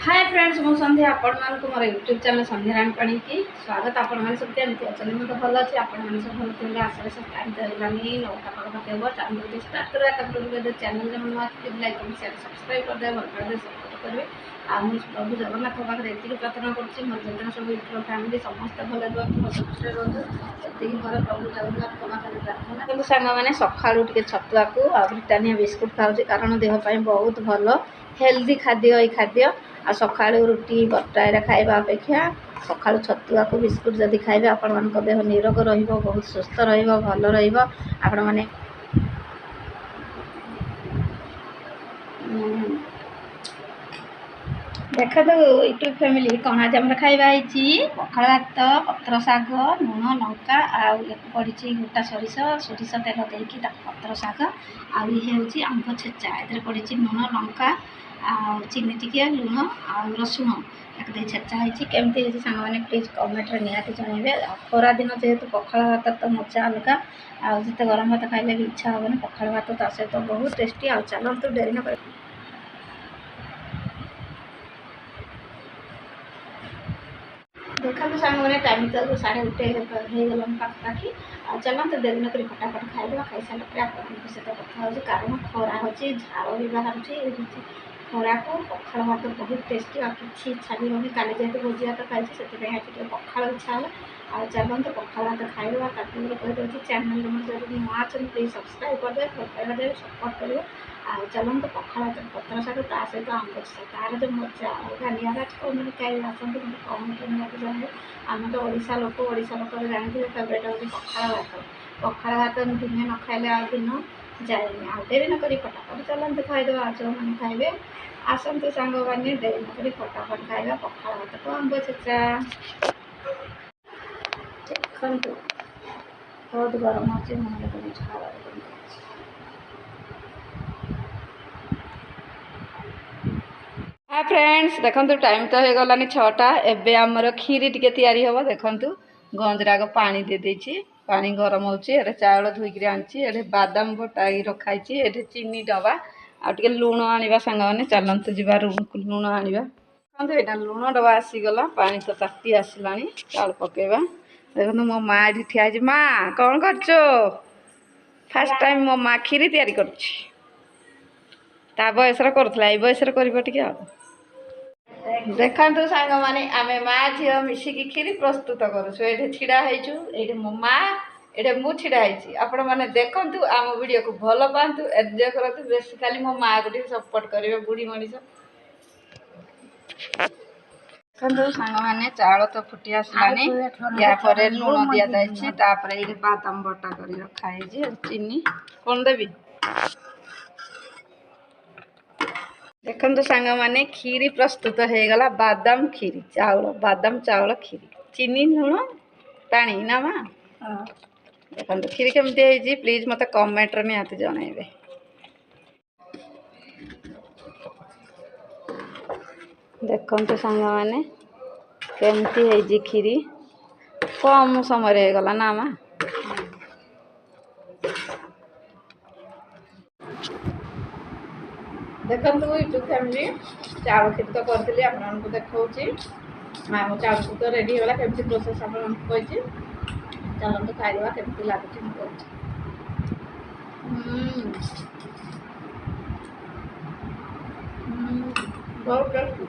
hi friends मु संध्या आपण मान को मोर यूट्यूब चैनल संध्या राणपाणी की स्वागत आपण मान सब केमती अछन मते भल अछि आपण मान सब भल थिले आशा से टाइम देलानी नौटा पाग पकेबो चैनल स्टार्ट करबा तब चैनल जे मन आछि लाइक कमेंट शेयर सब्सक्राइब कर दे भल कर दे सपोर्ट करबे आ मु प्रभु जगन्नाथ पाखरे एतिक प्रार्थना करछि मोर जतना सब यूट्यूब फैमिली समस्त भल रहबो खुशी रहबो एतिक मोर प्रभु जगन्नाथ पाखरे प्रार्थना କିନ୍ତୁ ସାଙ୍ଗମାନେ ସକାଳୁ ଟିକେ ଛତୁଆକୁ ଆଉ ବ୍ରିଟାନିଆ ବିସ୍କୁଟ୍ ଖାଉଛି କାରଣ ଦେହ ପାଇଁ ବହୁତ ଭଲ ହେଲ୍ଦି ଖାଦ୍ୟ ଏଇ ଖାଦ୍ୟ आ सकाळु रुटी बटाईरा खाइबा अपेक्षा सकाळु छतुआको बिस्कुट जदि खाइबे आपणमानक देह निरोग रहिबो बहुत सुस्थ रहिबो भल रहिबो आपण माने देखा तो यूट्यूब फैमिली कौन आज आम खाइबा पखाड़ भात पत्र शाग लुण लंका पड़ी गोटा सोरिष सोरिष तेल देकी पत्र शाग आउे आंब छेचा ए पड़ी लुण लंका चीनी टिके लुण आ रसुण एक छेचा होती केमती सांग मैंने प्लीज कमेंट निहाती जनइबे खरा दिन जेहेतु पखाड़ भात तो मजा अलग आते गरम भात खाइले भी इच्छा हेनी पखाड़ भात ता सहित बहुत टेस्टी आ चलतु डेरी न देखा सांग मैंने टाइम तो 1:30 हो गला पाखापाखि आ चलते देरी नक फटाफट खाइदेवा खाई सारा सहित कथा हो कारण खरा हो झाड़ भी बाहर खरा को पखाड़ भात बहुत टेस्टी आ कि इच्छा भी होनी काली जेहतु भोजी भात खाई से पखाड़ इच्छा है आ चलते पखाड़ भात खाइदेवा ताकि कहीदे चैनल जब नुआ अच्छे प्लीज सब्सक्राइब करदे करदे सपोर्ट करेंगे आ चलते पखाड़ भात पत्र शाग ता सहित आंब तार जो मजा अलग निरा मैंने कहीं आसते कमेंट निहाती जानवे आम तो ओडिशा लोक जानते फेवरेट हूँ पखाड़ भात दिने न खाइले आ दिन जाएनि आ डेरी नक फटाफट चलते खाईदेवा जो मैंने खाइबे आसतु सांग मैंने डेरी नक फटाफट खाइबा पखाड़ भात को आंब छेचा देखु बहुत गरम अच्छे मुझे झाड़ हाय फ्रेंड्स देखो टाइम तो हो गलानी 6टा एबे आमर खीरी टिके तैयारी हम देखु गंजराग पानी दे देछि पानी गरम होची एरे चावल धोइकरी आंची एरे बादाम बटाई रखाइछि एरे चीनी डबा आ टिके लूण आनिबा संग माने चलंतु जिबा लूण आनिबा देखो एटा लूण डबा आसी गला पानी तो ताती आसलानी चावल पकेबा देखो मो माँ एठी ठिया छि माँ कौन करछो फर्स्ट टाइम मो माँ खीरी तैयारी करछि ता बयसर करथला ए बयसर करबो टिके आ देखु सांग माने आमे माँ झील मिसिकी खीरी प्रस्तुत करूँ ये छिड़ा होइछु ये मो माँ ये मु छिड़ा होइछि आपण माने देखंतु आम वीडियो को भल पांतु एंजॉय करतु बेसी खाली मो माँ को सपोर्ट करेंगे बुढ़ी मनीष देखो सांग माने चावल तो फुटी आसलानी या पर लूण दिया जाइछि तापर ये बादाम बटा करी रखा है चीनी कौन देबी देखो सांग माने खीरी प्रस्तुत हो गला बादाम खीरी चाउल बादाम चाउल खीरी चीनी लुण पानी ना माँ देखो खीरी केमती है प्लीज मत कमेंट निहाती जनइबे देखो सांग माने केमती है खीरी कम समय हो गला ना माँ देखो यूट्यूब फैमिली चावल खीर तो करी आपको देखा माँ मो चावल खीर तो रेडी होगा केमती प्रोसेस आपको चलते खाइदेवा केमती लगुच बहुत टेस्टी